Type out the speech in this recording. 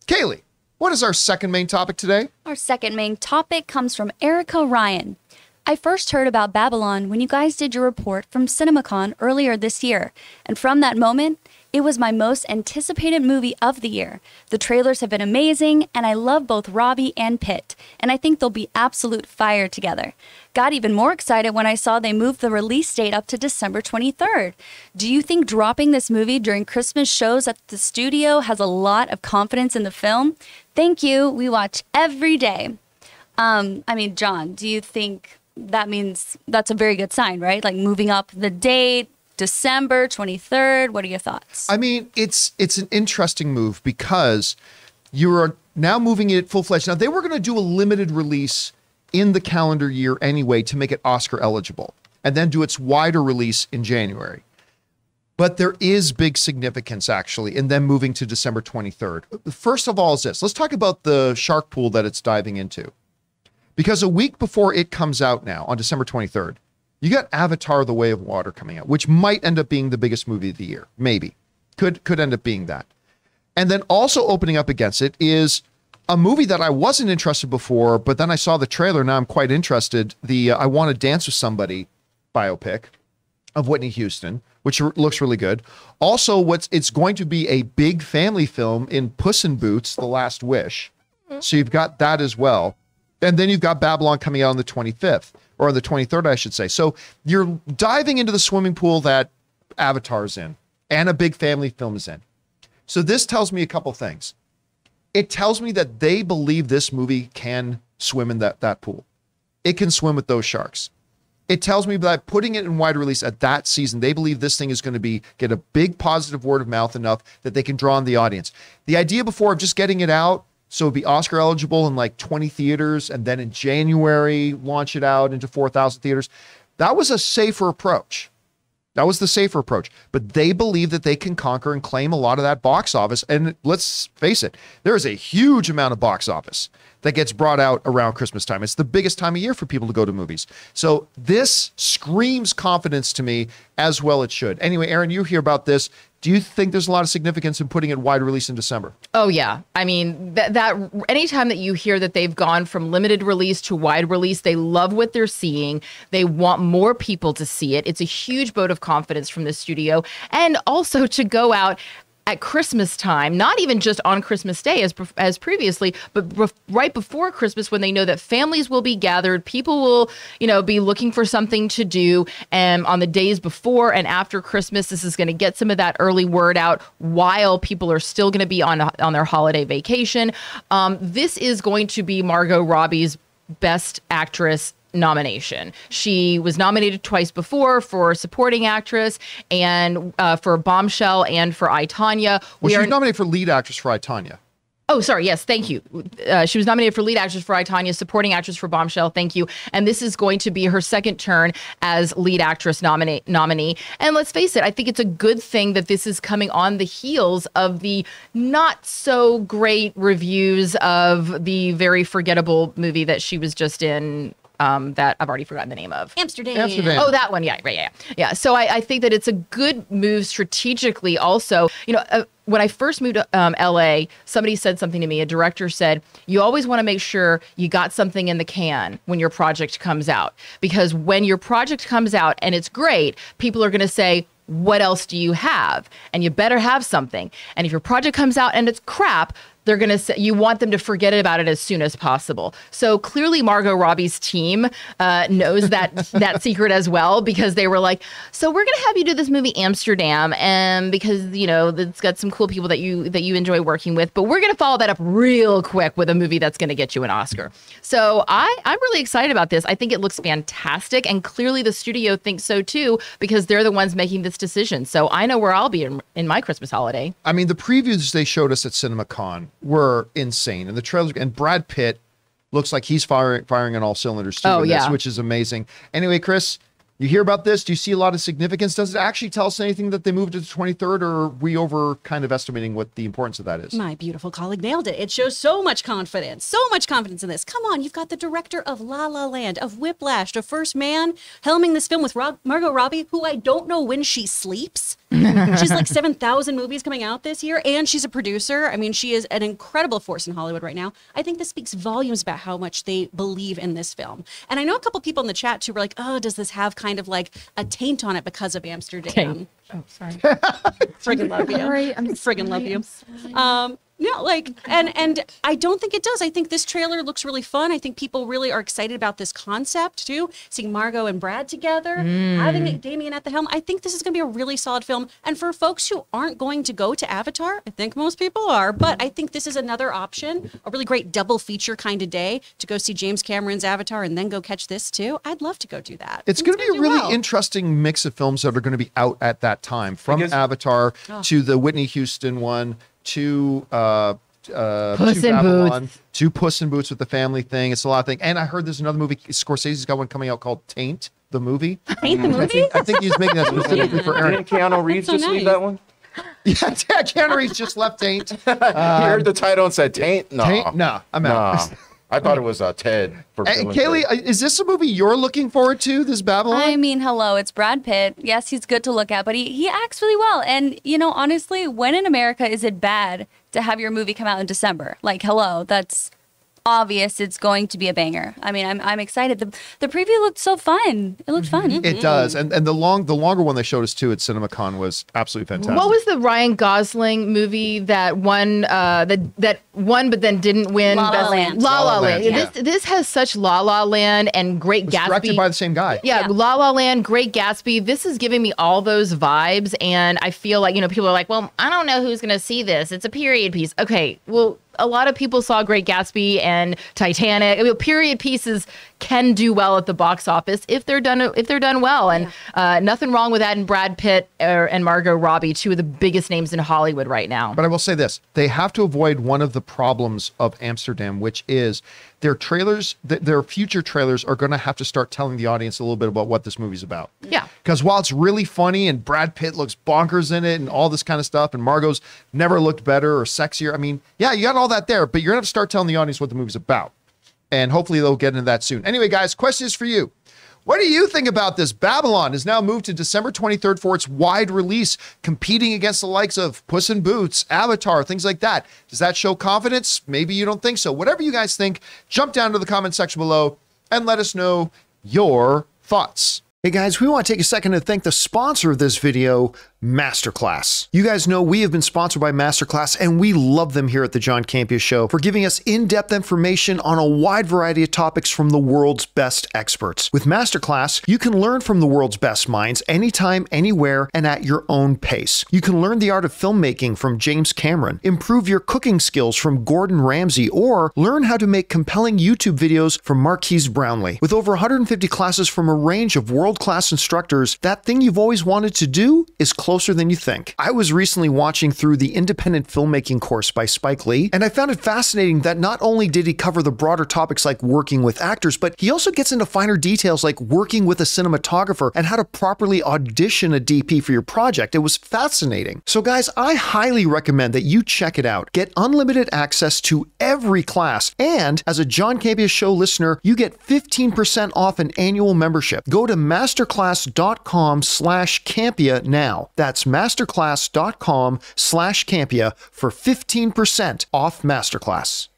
Kaylee, what is our second main topic today? Our second main topic comes from Erica Ryan. I first heard about Babylon when you guys did your report from Cinemacon earlier this year, and from that moment, it was my most anticipated movie of the year. The trailers have been amazing, and I love both Robbie and Pitt, and I think they'll be absolute fire together. Got even more excited when I saw they moved the release date up to December 23rd. Do you think dropping this movie during Christmas shows that the studio has a lot of confidence in the film? Thank you. We watch every day. John, do you think that means that's a very good sign, right? Like moving up the date, December 23rd. What are your thoughts? I mean, it's an interesting move because you are now moving it full-fledged. Now, they were going to do a limited release in the calendar year anyway to make it Oscar eligible and then do its wider release in January. But there is big significance, actually, in them moving to December 23rd. First of all is this. Let's talk about the shark pool that it's diving into. Because a week before it comes out now, on December 23rd, you got Avatar: The Way of Water coming out, which might end up being the biggest movie of the year. Maybe. Could end up being that. And then also opening up against it is a movie that I wasn't interested before, but then I saw the trailer, now I'm quite interested. The I Want to Dance with Somebody biopic of Whitney Houston, which looks really good. Also, it's going to be a big family film in Puss in Boots: The Last Wish. So you've got that as well. And then you've got Babylon coming out on the 25th, or on the 23rd, I should say. So you're diving into the swimming pool that Avatar's in, and a big family film is in. So this tells me a couple things. It tells me that they believe this movie can swim in that pool. It can swim with those sharks. It tells me that putting it in wide release at that season, they believe this thing is going to get a big positive word of mouth enough that they can draw in the audience. The idea before of just getting it out, so it'd be Oscar eligible in like 20 theaters, and then in January, launch it out into 4,000 theaters. That was a safer approach. That was the safer approach. But they believe that they can conquer and claim a lot of that box office. And let's face it, there is a huge amount of box office that gets brought out around Christmas time. It's the biggest time of year for people to go to movies. So this screams confidence to me, as well it should. Anyway, Aaron, you hear about this. Do you think there's a lot of significance in putting it wide release in December? Oh, yeah. I mean, that anytime that you hear that they've gone from limited release to wide release, they love what they're seeing. They want more people to see it. It's a huge vote of confidence from the studio. And also to go out at Christmas time, not even just on Christmas Day as previously, but right before Christmas, when they know that families will be gathered, people will, be looking for something to do. And on the days before and after Christmas, this is going to get some of that early word out while people are still going to be on their holiday vacation. This is going to be Margot Robbie's Best Actress nomination. She was nominated twice before for supporting actress and for Bombshell and for I, Tonya. Well, she was nominated for lead actress for I, Tonya. Oh, sorry. Yes. Thank you. She was nominated for lead actress for I, Tonya, supporting actress for Bombshell. Thank you. And this is going to be her second turn as lead actress nominee. And let's face it, I think it's a good thing that this is coming on the heels of the not so great reviews of the very forgettable movie that she was just in. That I've already forgotten the name of. Amsterdam. Oh, that one. Yeah, right. Yeah. So I think that it's a good move strategically also. When I first moved to LA, somebody said something to me. A director said, you always want to make sure you got something in the can when your project comes out. Because when your project comes out and it's great, people are going to say, what else do you have? And you better have something. And if your project comes out and it's crap, they're going to say you want them to forget about it as soon as possible. So clearly Margot Robbie's team knows that secret as well, because they were like, so we're going to have you do this movie Amsterdam, and because, it's got some cool people that you enjoy working with, but we're going to follow that up real quick with a movie that's going to get you an Oscar. So I'm really excited about this. I think it looks fantastic, and clearly the studio thinks so too, because they're the ones making this decision. So I know where I'll be in my Christmas holiday. I mean, the previews they showed us at Cinemacon were insane, and the trailers, and Brad Pitt looks like he's firing on all cylinders too, which is amazing. Anyway, Chris, You hear about this? Do you see a lot of significance? Does it actually tell us anything that they moved to the 23rd, or are we over kind of estimating what the importance of that is? My beautiful colleague nailed it. It shows so much confidence in this. Come on, you've got the director of La La Land, of Whiplash, of First Man, helming this film with Margot Robbie, who I don't know when she sleeps. She's like 7,000 movies coming out this year, and she's a producer. I mean, she is an incredible force in Hollywood right now. I think this speaks volumes about how much they believe in this film. And I know a couple people in the chat too were like, oh, does this have kind of like a taint on it because of Amsterdam? Taint. Oh, sorry. Friggin' love you. Sorry, I'm friggin' love you. No, like, and I don't think it does. I think this trailer looks really fun. I think people really are excited about this concept too. Seeing Margot and Brad together, having Damien at the helm. I think this is going to be a really solid film. And for folks who aren't going to go to Avatar, I think most people are, but I think this is another option, a really great double feature kind of day to go see James Cameron's Avatar and then go catch this too. I'd love to go do that. It's going to be a really interesting mix of films that are going to be out at that time, from Avatar to the Whitney Houston one, to Puss in Boots. To Puss in Boots with the family thing. It's a lot of things. And I heard there's another movie, Scorsese's got one coming out called Taint, the movie. Taint the movie? I think he's making that specifically for Aaron. Didn't Keanu Reeves just leave that one? Yeah, Keanu Reeves just left Taint. He heard the title and said Taint? No. Taint? No, I'm out. Nah. I thought it was Ted. Kaylee, is this a movie you're looking forward to, this Babylon? I mean, hello, it's Brad Pitt. Yes, he's good to look at, but he acts really well. And, you know, honestly, when in America is it bad to have your movie come out in December? Like, hello, that's obvious it's going to be a banger. I mean, I'm excited. The preview looked so fun. It looked fun. It does. And the longer one they showed us too at Cinemacon was absolutely fantastic. What was the Ryan Gosling movie that won that won but then didn't win? La La Land. La La Land. Yeah. This has such La La Land and Great Gatsby. Directed by the same guy. Yeah, La La Land, Great Gatsby. This is giving me all those vibes, and I feel like, you know, people are like, well, I don't know who's going to see this. It's a period piece. Okay, well, a lot of people saw Great Gatsby and Titanic. I mean, period pieces can do well at the box office if they're done well, and nothing wrong with that. And Brad Pitt and Margot Robbie, two of the biggest names in Hollywood right now. But I will say this: they have to avoid one of the problems of Amsterdam, which is their trailers. Their future trailers are going to have to start telling the audience a little bit about what this movie's about. Yeah. Because while it's really funny and Brad Pitt looks bonkers in it and all this kind of stuff, and Margot's never looked better or sexier. I mean, yeah, you got all that there, but you're going to have to start telling the audience what the movie's about. And hopefully they'll get into that soon. Anyway, guys, question is for you. What do you think about this? Babylon is now moved to December 23rd for its wide release, competing against the likes of Puss in Boots, Avatar, things like that. Does that show confidence? Maybe you don't think so. Whatever you guys think, jump down to the comment section below and let us know your thoughts. Hey guys, we want to take a second to thank the sponsor of this video, MasterClass. You guys know we have been sponsored by MasterClass, and we love them here at the John Campea Show for giving us in-depth information on a wide variety of topics from the world's best experts. With MasterClass, you can learn from the world's best minds anytime, anywhere, and at your own pace. You can learn the art of filmmaking from James Cameron, improve your cooking skills from Gordon Ramsay, or learn how to make compelling YouTube videos from Marquise Brownlee. With over 150 classes from a range of world-class instructors, that thing you've always wanted to do is closer than you think. I was recently watching through the independent filmmaking course by Spike Lee, and I found it fascinating that not only did he cover the broader topics like working with actors, but he also gets into finer details like working with a cinematographer and how to properly audition a DP for your project. It was fascinating. So guys, I highly recommend that you check it out. Get unlimited access to every class, and as a John Campea Show listener, you get 15% off an annual membership. Go to masterclass.com/Campea now. That's masterclass.com/Campea for 15% off Masterclass.